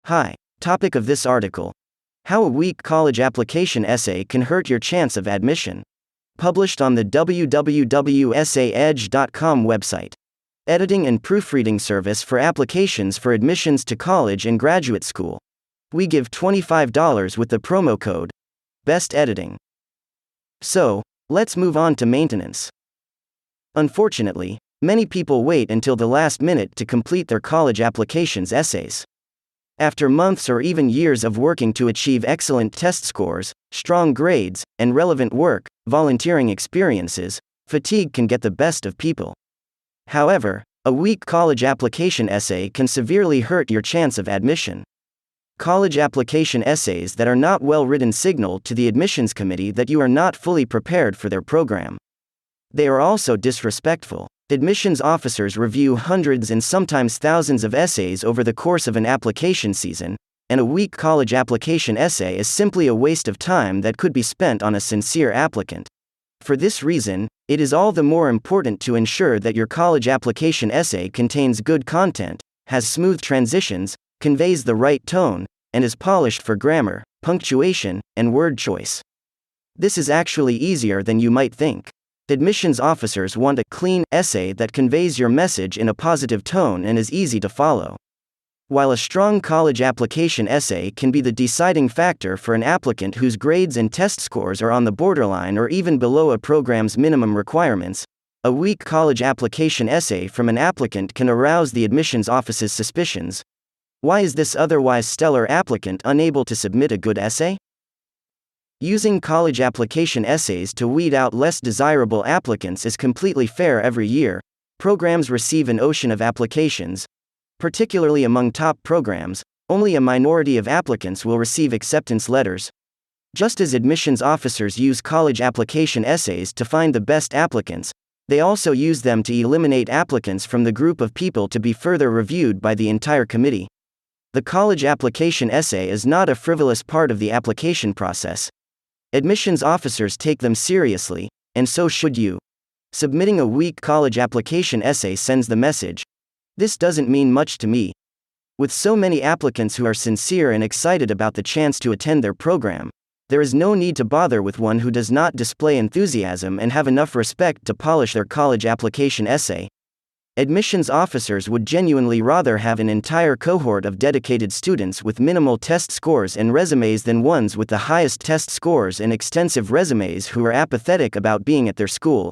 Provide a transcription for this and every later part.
Hi. Topic of this article: How a weak college application essay can hurt your chance of admission. Published on the www.essaedge.com website. Editing and proofreading service for applications for admissions to college and graduate school. We give $25 with the promo code Best Editing. So, let's move on to maintenance. Unfortunately, many people wait until the last minute to complete their college applications essays. After months or even years of working to achieve excellent test scores, strong grades, and relevant work, volunteering experiences, fatigue can get the best of people. However, a weak college application essay can severely hurt your chance of admission. College application essays that are not well written signal to the admissions committee that you are not fully prepared for their program. They are also disrespectful. Admissions officers review hundreds and sometimes thousands of essays over the course of an application season, and a weak college application essay is simply a waste of time that could be spent on a sincere applicant. For this reason, it is all the more important to ensure that your college application essay contains good content, has smooth transitions, conveys the right tone, and is polished for grammar, punctuation, and word choice. This is actually easier than you might think. Admissions officers want a clean essay that conveys your message in a positive tone and is easy to follow. While a strong college application essay can be the deciding factor for an applicant whose grades and test scores are on the borderline or even below a program's minimum requirements, a weak college application essay from an applicant can arouse the admissions office's suspicions. Why is this otherwise stellar applicant unable to submit a good essay? Using college application essays to weed out less desirable applicants is completely fair every year. Programs receive an ocean of applications. Particularly among top programs, only a minority of applicants will receive acceptance letters. Just as admissions officers use college application essays to find the best applicants, they also use them to eliminate applicants from the group of people to be further reviewed by the entire committee. The college application essay is not a frivolous part of the application process. Admissions officers take them seriously, and so should you. Submitting a weak college application essay sends the message: this doesn't mean much to me. With so many applicants who are sincere and excited about the chance to attend their program, there is no need to bother with one who does not display enthusiasm and have enough respect to polish their college application essay. Admissions officers would genuinely rather have an entire cohort of dedicated students with minimal test scores and resumes than ones with the highest test scores and extensive resumes who are apathetic about being at their school.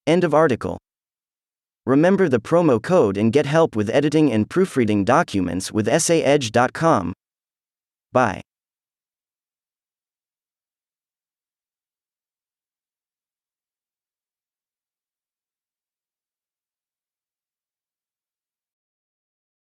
End of article. Remember the promo code and get help with editing and proofreading documents with essaedge.com. Bye.